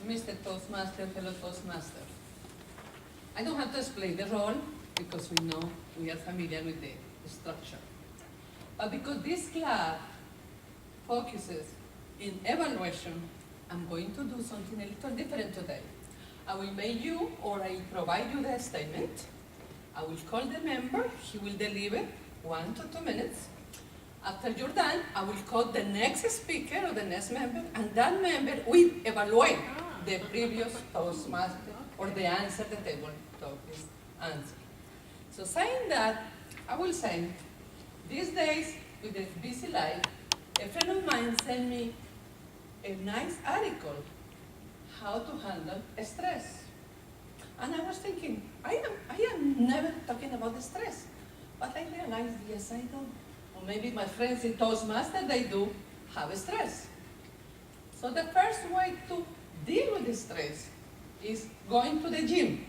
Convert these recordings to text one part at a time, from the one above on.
Mr. Toastmaster, fellow Toastmaster. I don't have to explain the role because we know, we are familiar with the structure. But because this club focuses in evaluation, I'm going to do something a little different today. I will make you, or I provide you the statement. I will call the member, he will deliver 1 to 2 minutes. After you're done, I will call the next speaker or the next member, and that member will evaluate the previous Toastmaster or the answer the table topic answer. So saying that, I will say, these days, with a busy life, a friend of mine sent me a nice article, how to handle stress. And I was thinking, I am never talking about the stress. But I realized, yes, I do. Or maybe my friends in Toastmasters, they do have stress. So the first way to deal with the stress is going to the gym.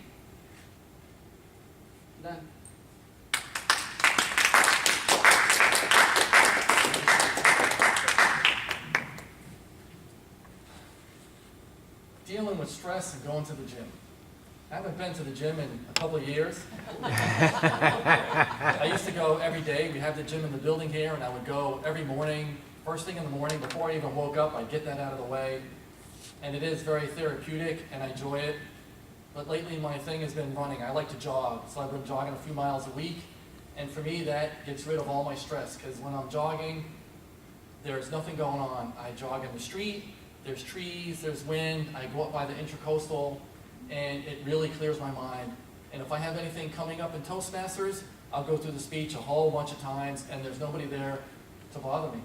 Done. Dealing with stress and going to the gym. I haven't been to the gym in a couple of years. I used to go every day. We have the gym in the building here, and I would go every morning, first thing in the morning, before I even woke up, I'd get that out of the way. And it is very therapeutic, and I enjoy it. But lately, my thing has been running. I like to jog, so I've been jogging a few miles a week. And for me, that gets rid of all my stress, because when I'm jogging, there's nothing going on. I jog in the street, there's trees, there's wind, I go up by the Intercoastal, and it really clears my mind. And if I have anything coming up in Toastmasters, I'll go through the speech a whole bunch of times, and there's nobody there to bother me.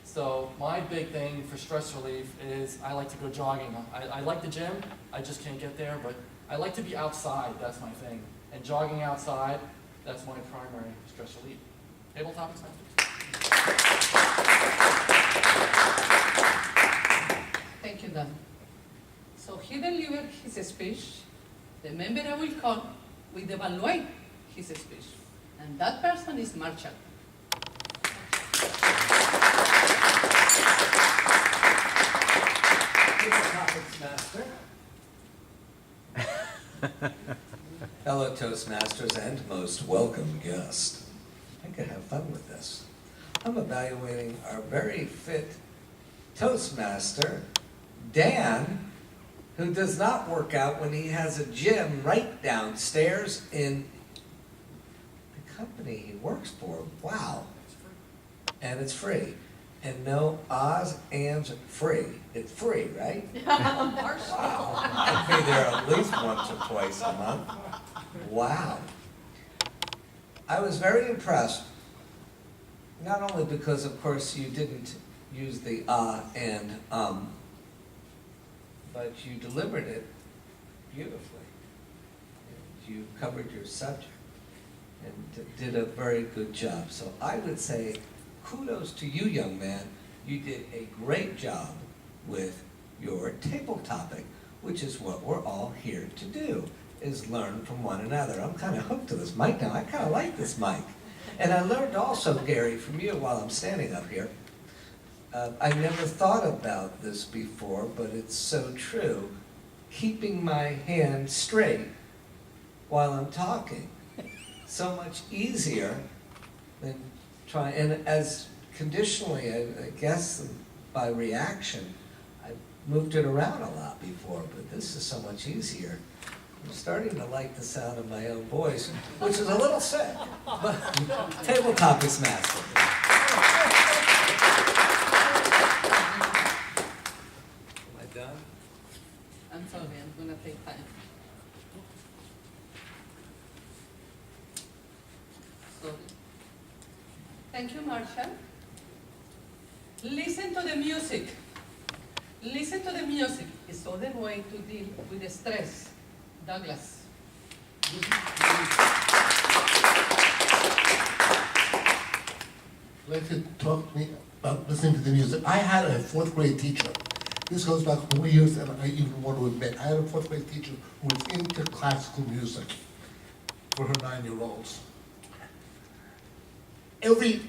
So my big thing for stress relief is I like to go jogging. I like the gym, I just can't get there, but I like to be outside, that's my thing. And jogging outside, that's my primary stress relief. Tabletop Masters. Thank you, Dan. So he delivered his speech. The member I will call will evaluate his speech. And that person is Marshall. Toastmaster. Fellow Toastmasters and most welcome guest. I could have fun with this. I'm evaluating our very fit Toastmaster, Dan, who does not work out when he has a gym right downstairs in the company he works for. Wow. And it's free. And no odds, ands, free. It's free, right? Wow. I'd be there at least once or twice a month. Wow. I was very impressed, not only because, of course, you didn't use the and but you delivered it beautifully. You covered your subject and did a very good job. So I would say, kudos to you, young man. You did a great job with your table topic, which is what we're all here to do, is learn from one another. I'm kind of hooked to this mic now. I kind of like this mic. And I learned also, Gary, from you while I'm standing up here. I never thought about this before, but it's so true. Keeping my hand straight while I'm talking. So much easier than trying, and as conditionally, I guess by reaction, I moved it around a lot before, but this is so much easier. I'm starting to like the sound of my own voice, which is a little sick, but Table Topics Master. Am I done? I'm sorry, I'm going to take time. Sorry. Thank you, Marshall. Listen to the music. Listen to the music. It's other way to deal with the stress. Douglas. Like to talk to me about listening to the music. I had a fourth grade teacher. This goes back more years than I even want to admit. I had a fourth grade teacher who was into classical music for her 9-year-olds. Every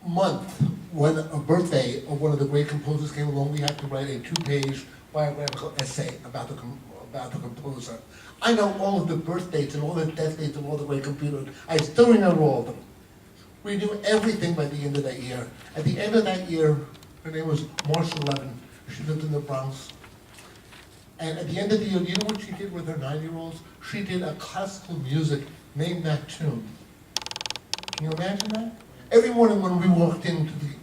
month, when a birthday of one of the great composers came along, we had to write a 2-page biographical essay about the composer. I know all of the birth dates and all the death dates of all the great computers. I still remember all of them. We knew everything by the end of that year. At the end of that year, her name was Marcia Levin. She lived in the Bronx. And at the end of the year, you know what she did with her 9-year-olds? She did a classical music, Name That Tune. Can you imagine that? Every morning when we walked into the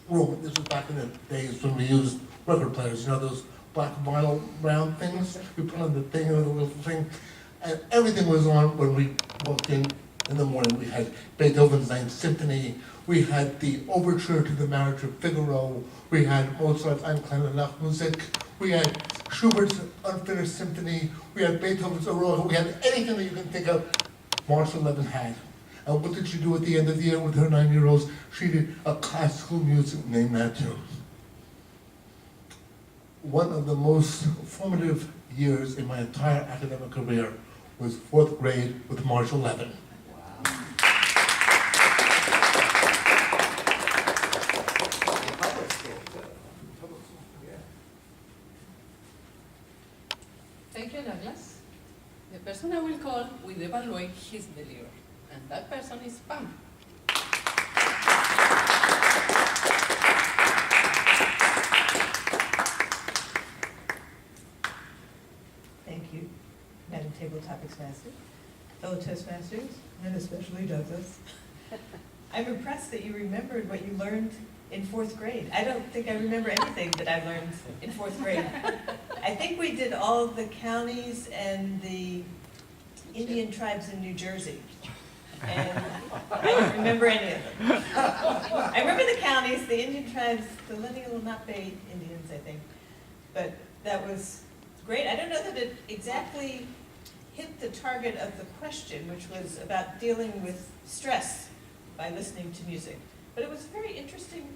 room, this was back in the days when we used record players, you know, those black vinyl round things? We put on the thing and the little thing. And everything was on when we walked in the morning. We had Beethoven's Ninth Symphony. We had the Overture to the Marriage of Figaro. We had Mozart's Ein kleine Nachtmusik. We had Schubert's Unfinished Symphony. We had Beethoven's Aurora. We had anything that you can think of, Marcia Levin had. And what did she do at the end of the year with her 9-year-olds? She did a classical music Name That Tune. One of the most formative years in my entire academic career was 4th grade with Marcia Levin. Thank you, Douglas. The person I will call will evaluate his delivery, and that person is Pam. Thank you, Madam Table Topics Master, fellow Toastmasters, and especially Douglas. I'm impressed that you remembered what you learned in 4th grade. I don't think I remember anything that I learned in 4th grade. I think we did all the counties and the Indian tribes in New Jersey. And I don't remember any of them. I remember the counties, the Indian tribes, the Lenni Lenape Indians, I think. But that was great. I don't know that it exactly hit the target of the question, which was about dealing with stress by listening to music. But it was a very interesting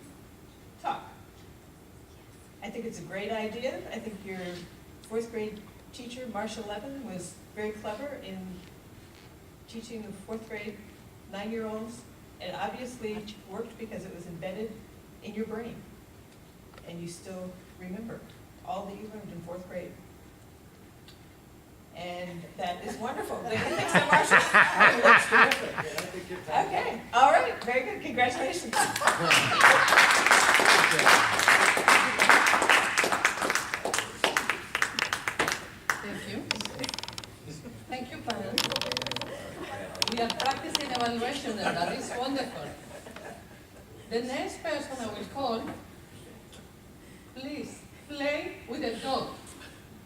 talk. I think it's a great idea. I think your 4th grade teacher, Marcia Levin, was very clever in teaching the 4th grade 9-year-olds. It obviously worked because it was embedded in your brain. And you still remember all that you learned in 4th grade. And that is wonderful. Thank you so much. That's terrific. Okay, all right, very good, congratulations. Thank you. Thank you, Pam. We are practicing evaluation, and that is wonderful. The next person I will call, please play with the dog.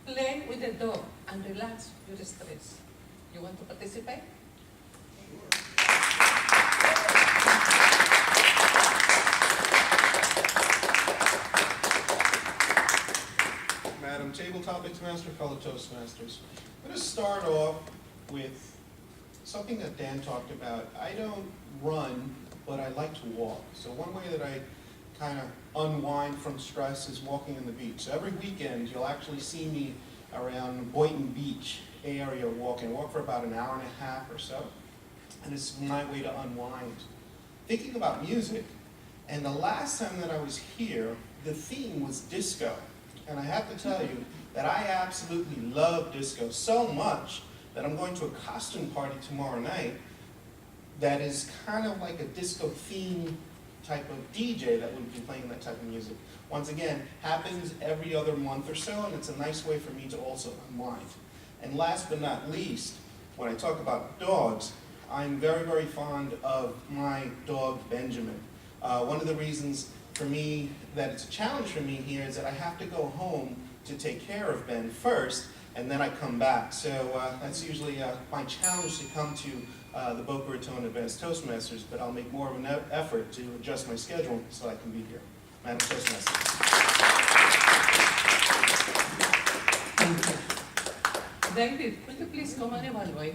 Play with the dog and relax your stress. You want to participate? Madam Table Topics Master, fellow Toastmasters. I'm going to start off with something that Dan talked about. I don't run, but I like to walk. So one way that I kind of unwind from stress is walking on the beach. So every weekend, you'll actually see me around Boynton Beach area walking. Walk for about an hour and a half or so. And it's a nice way to unwind. Thinking about music, and the last time that I was here, the theme was disco. And I have to tell you that I absolutely love disco so much that I'm going to a costume party tomorrow night that is kind of like a disco theme type of DJ that would be playing that type of music. Once again, happens every other month or so, and it's a nice way for me to also unwind. And last but not least, when I talk about dogs, I'm very, very fond of my dog, Benjamin. One of the reasons for me that it's a challenge for me here is that I have to go home to take care of Ben first, and then I come back. So that's usually my challenge to come to the Boca Raton Advanced Toastmasters, but I'll make more of an effort to adjust my schedule so I can be here. Madam Toastmasters. David, could you please come and evaluate?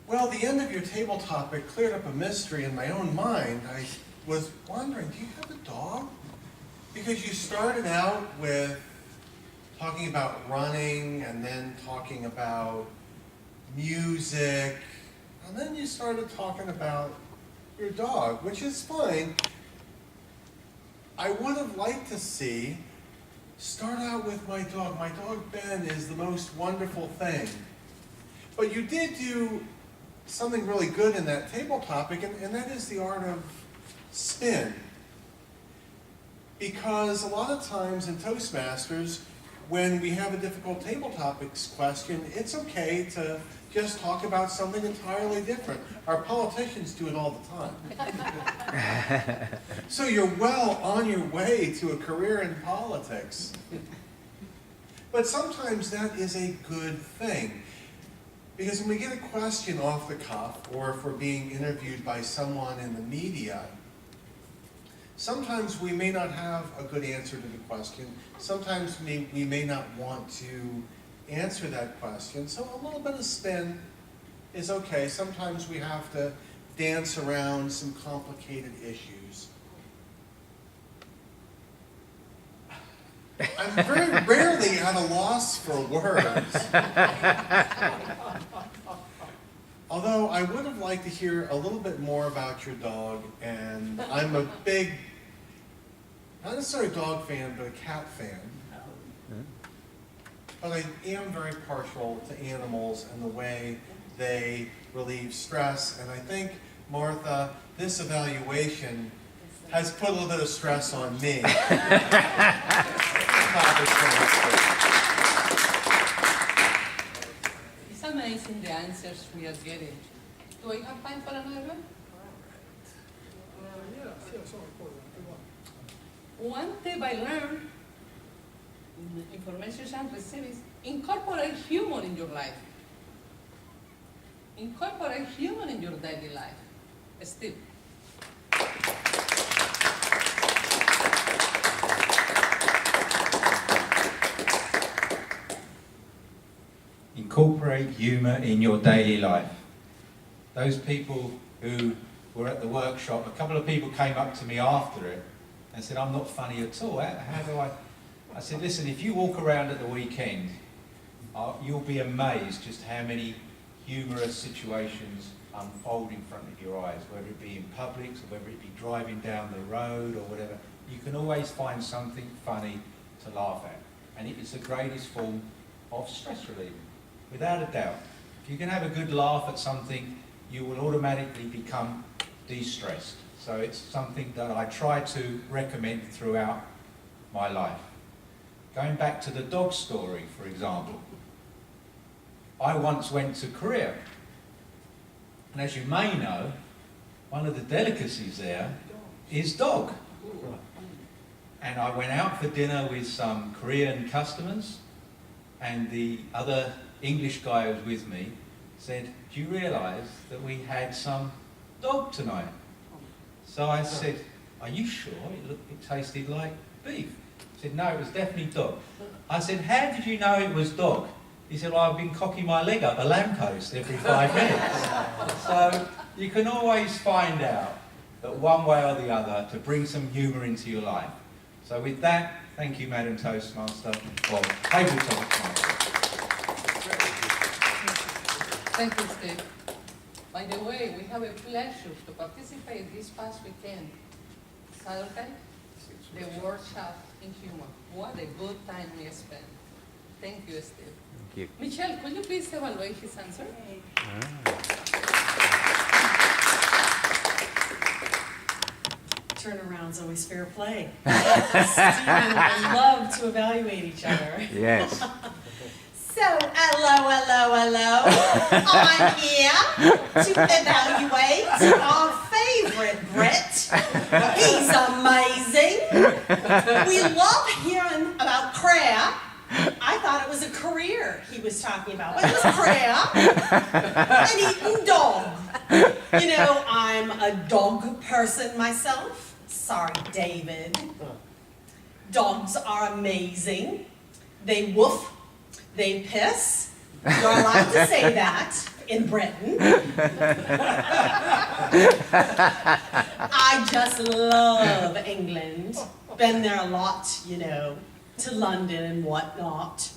Well, the end of your table topic cleared up a mystery in my own mind. I was wondering, do you have a dog? Because you started out with talking about running and then talking about music, and then you started talking about your dog, which is fine. I would have liked to see, start out with my dog. My dog Ben is the most wonderful thing. But you did do something really good in that table topic, and that is the art of spin. Because a lot of times in Toastmasters, when we have a difficult table topics question, it's okay to just talk about something entirely different. Our politicians do it all the time. So you're well on your way to a career in politics. But sometimes that is a good thing. Because when we get a question off the cuff, or if we're being interviewed by someone in the media, sometimes we may not have a good answer to the question. Sometimes we may not want to answer that question. So a little bit of spin is okay. Sometimes we have to dance around some complicated issues. I'm very rarely at a loss for words. Although I would have liked to hear a little bit more about your dog, and I'm a big, not necessarily a dog fan, but a cat fan. But I am very partial to animals and the way they relieve stress, and I think, Martha, this evaluation has put a little bit of stress on me. It's amazing the answers we are getting. Do I have time for another one? One tip I learned in the information and received is incorporate humor in your life. Incorporate humor in your daily life. Steve. Incorporate humour in your daily life. Those people who were at the workshop, a couple of people came up to me after it and said, I'm not funny at all. How do I? I said, listen, if you walk around at the weekend, you'll be amazed just how many humorous situations unfold in front of your eyes, whether it be in public or whether it be driving down the road or whatever. You can always find something funny to laugh at. And it is the greatest form of stress relieving, without a doubt. If you can have a good laugh at something, you will automatically become de-stressed. So it's something that I try to recommend throughout my life. Going back to the dog story, for example, I once went to Korea, and as you may know, one of the delicacies there is dog. And I went out for dinner with some Korean customers, and the other English guy who was with me said, do you realise that we had some dog tonight? So I said, are you sure? It tasted like beef. He said, no, it was definitely dog. I said, how did you know it was dog? He said, well, I've been cocking my leg up a lamppost every 5 minutes. So you can always find out that one way or the other to bring some humour into your life. So with that, thank you, Madam Toastmaster, or Table Toastmaster. Thank you, Steve. By the way, we have a pleasure to participate this past weekend, Saturday, the workshop in humor. What a good time we spent. Thank you, Steve. Thank you. Michelle, could you please evaluate his answer? Turnaround's always fair play. Stephen and I love to evaluate each other. Yes. So, hello. I'm here to evaluate our favorite Brit. He's amazing. We love hearing about Crea. I thought it was a career he was talking about. But it was Crea and eating dog. You know, I'm a dog person myself. Sorry, David. Dogs are amazing. They woof. They piss. You're allowed to say that in Britain. I just love England. Been there a lot, you know, to London and whatnot.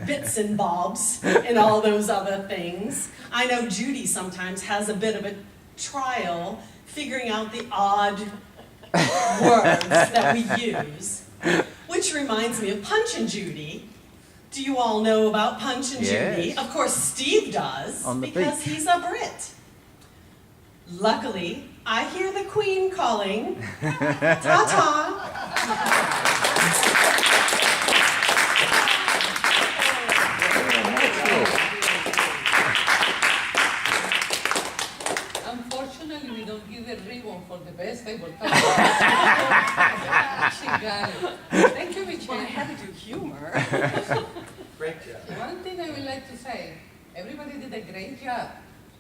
bits and bobs and all those other things. I know Judy sometimes has a bit of a trial figuring out the odd words that we use. Which reminds me of Punch and Judy. Do you all know about Punch and Judy? Yes. Of course, Steve does, On the because beach. he's a Brit. Luckily, I hear the Queen calling. Ta-ta! Unfortunately, we don't give the ribbon for the best table talk. She got it. Thank you, Michelle. Well, I had to do humor. Great job. One thing I would like to say, everybody did a great job.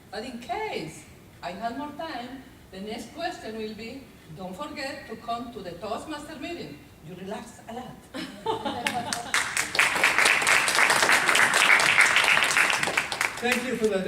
But in case I have more time, the next question will be, don't forget to come to the Toastmaster meeting. You relax a lot. Thank you for that